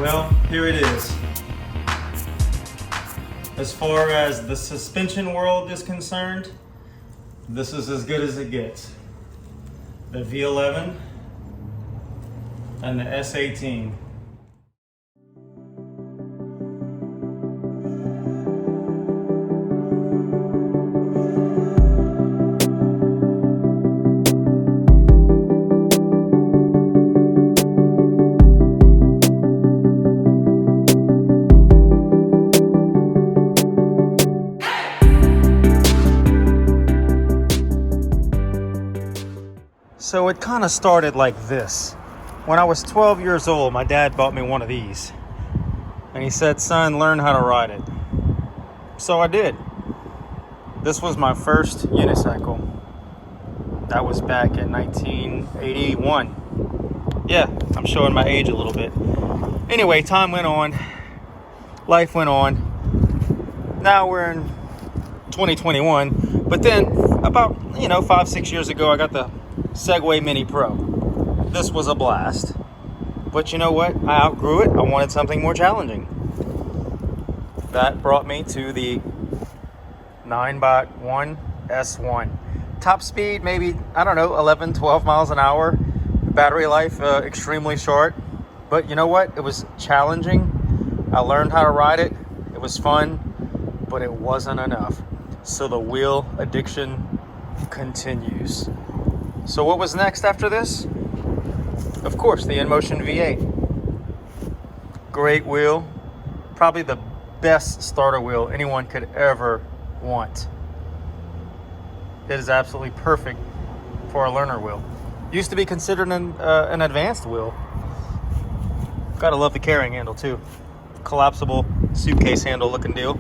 Well, here it is. As far as the suspension world is concerned, this is as good as it gets. The V11 and the S18. So it kind of started like this. When I was 12 years old, my dad bought me one of these. And he said, son, learn how to ride it. So I did. This was my first unicycle. That was back in 1981. Yeah, I'm showing my age a little bit. Anyway, time went on. Life went on. Now we're in 2021. But then about, 5-6 years ago, I got the Segway Mini Pro. This was a blast. But you know what? I outgrew it. I wanted something more challenging. That brought me to the 9x1 S1. Top speed, maybe, 11, 12 miles an hour. Battery life, extremely short. But you know what? It was challenging. I learned how to ride it. It was fun, but it wasn't enough. So the wheel addiction continues. So what was next after this? Of course, the InMotion V8. Great wheel. Probably the best starter wheel anyone could ever want. It is absolutely perfect for a learner wheel. Used to be considered an advanced wheel. Gotta love the carrying handle too. Collapsible suitcase handle looking deal.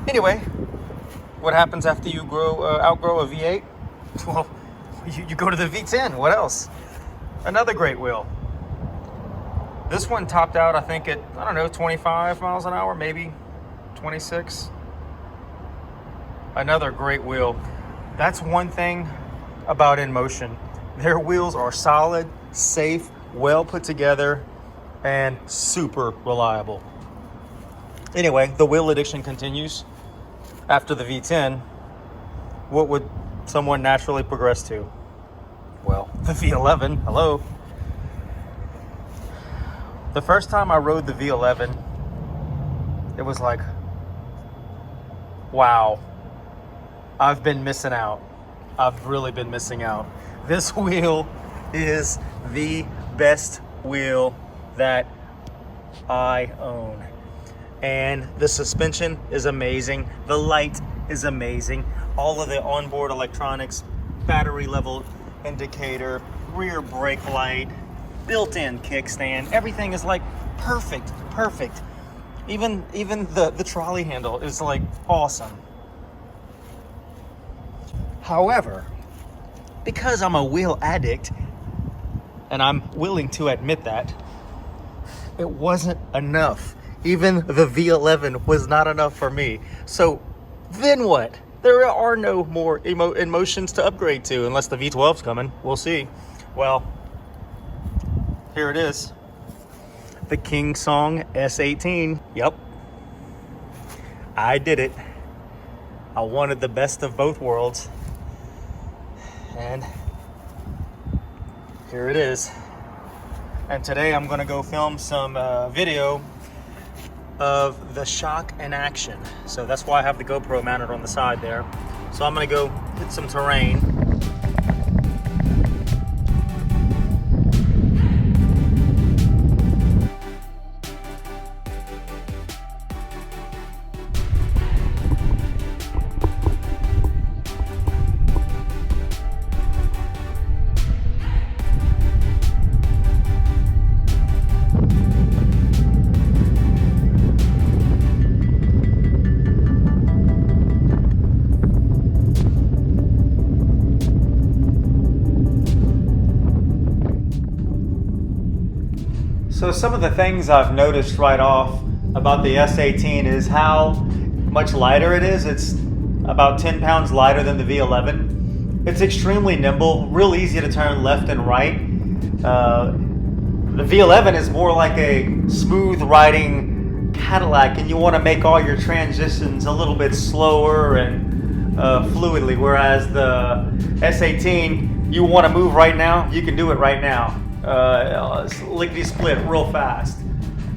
Anyway, what happens after you outgrow a V8? Well, you go to the V10. What else? Another great wheel. This one topped out, I think, at 25 miles an hour, maybe 26. Another great wheel. That's one thing about InMotion. Their wheels are solid, safe, well put together, and super reliable. Anyway, the wheel addiction continues. After the V10, what would someone naturally progress to? Well, the V11. Hello. The first time I rode the V11, it was like, wow, I've been missing out. I've really been missing out. This wheel is the best wheel that I own. And the suspension is amazing. The light is amazing. All of the onboard electronics, battery level indicator, rear brake light, built-in kickstand, everything is like perfect. Even the trolley handle is like awesome. However, because I'm a wheel addict, and I'm willing to admit that, it wasn't enough. Even the V11 was not enough for me. So then what? There are no more InMotions to upgrade to unless the V12's coming. We'll see. Well, here it is. The King Song S18. Yep. I did it. I wanted the best of both worlds. And here it is. And today I'm gonna go film some video of the shock in action. So that's why I have the GoPro mounted on the side there. So I'm gonna go hit some terrain. So some of the things I've noticed right off about the S18 is how much lighter it is. It's about 10 pounds lighter than the V11. It's extremely nimble, real easy to turn left and right. The V11 is more like a smooth riding Cadillac, and you want to make all your transitions a little bit slower and fluidly, whereas the S18, you want to move right now, you can do it right now. Lickety split real fast.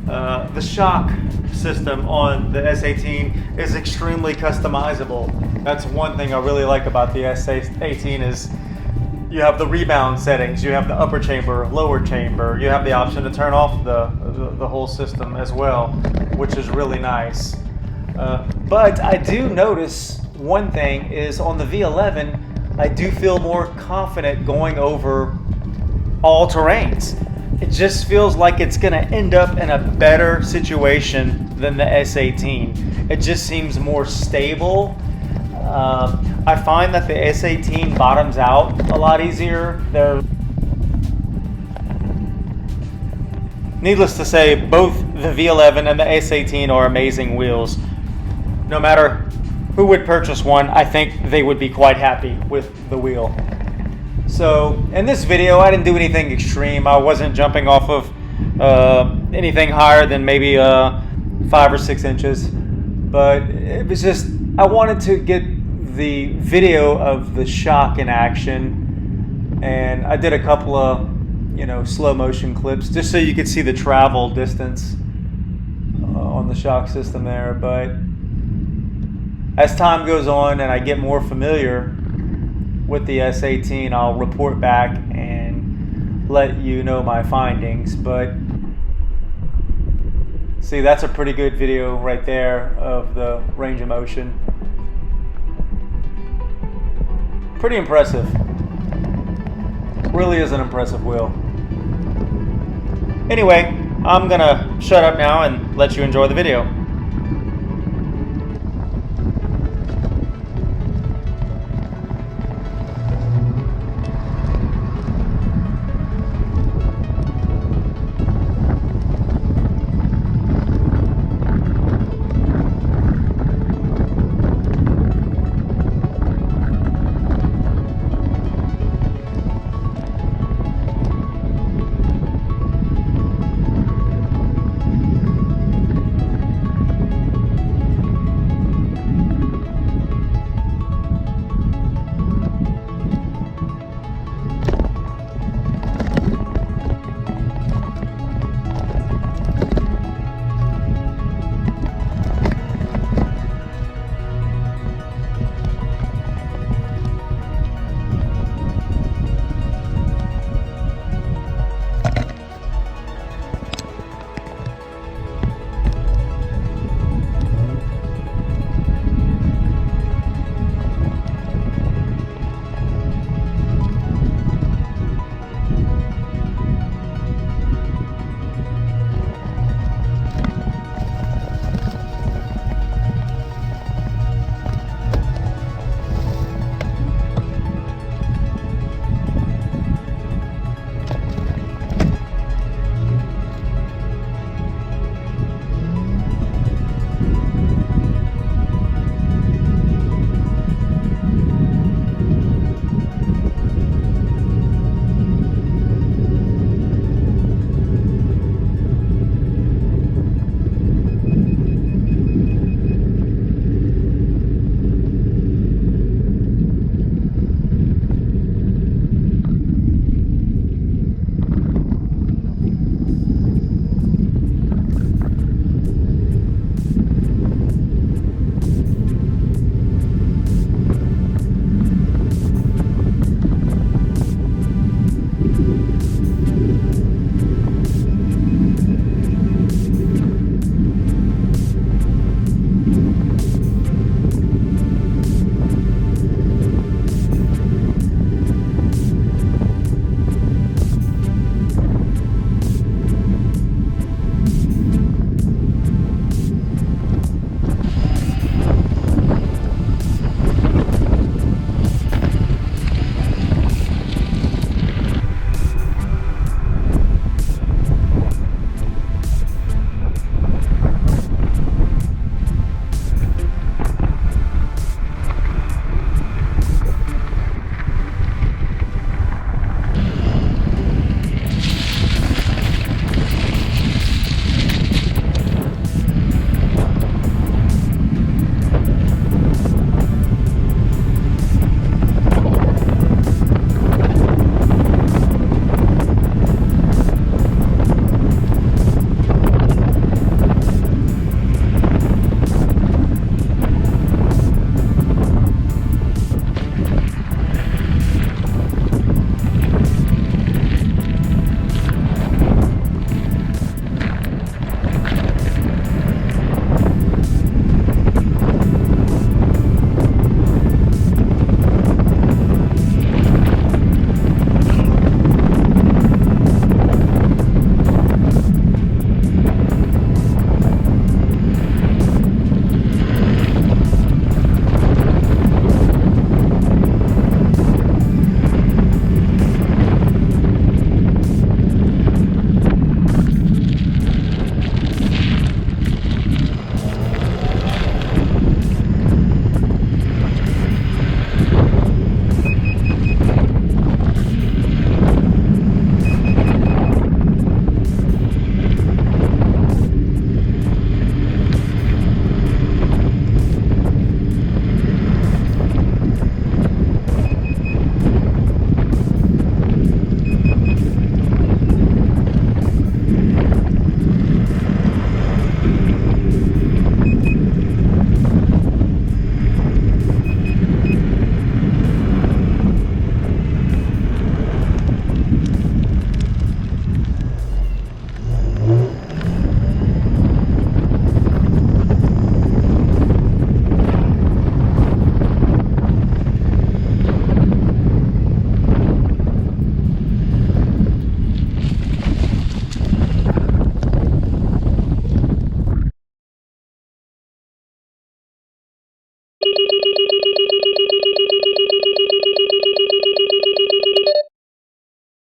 The shock system on the S18 is extremely customizable. That's one thing I really like about the S18 is you have the rebound settings, you have the upper chamber, lower chamber, you have the option to turn off the whole system as well, which is really nice. But I do notice one thing is on the V11, I do feel more confident going over all terrains. It just feels like it's going to end up in a better situation than the S18. It just seems more stable. I find that the S18 bottoms out a lot easier. Needless to say, both the V11 and the S18 are amazing wheels. No matter who would purchase one, I think they would be quite happy with the wheel. So in this video, I didn't do anything extreme. I wasn't jumping off of anything higher than maybe 5 or 6 inches. But it was just, I wanted to get the video of the shock in action. And I did a couple of, slow motion clips just so you could see the travel distance on the shock system there. But as time goes on and I get more familiar with the S18, I'll report back and let you know my findings. But see, that's a pretty good video right there of the range of motion. Pretty impressive. Really is an impressive wheel. Anyway, I'm gonna shut up now and let you enjoy the video.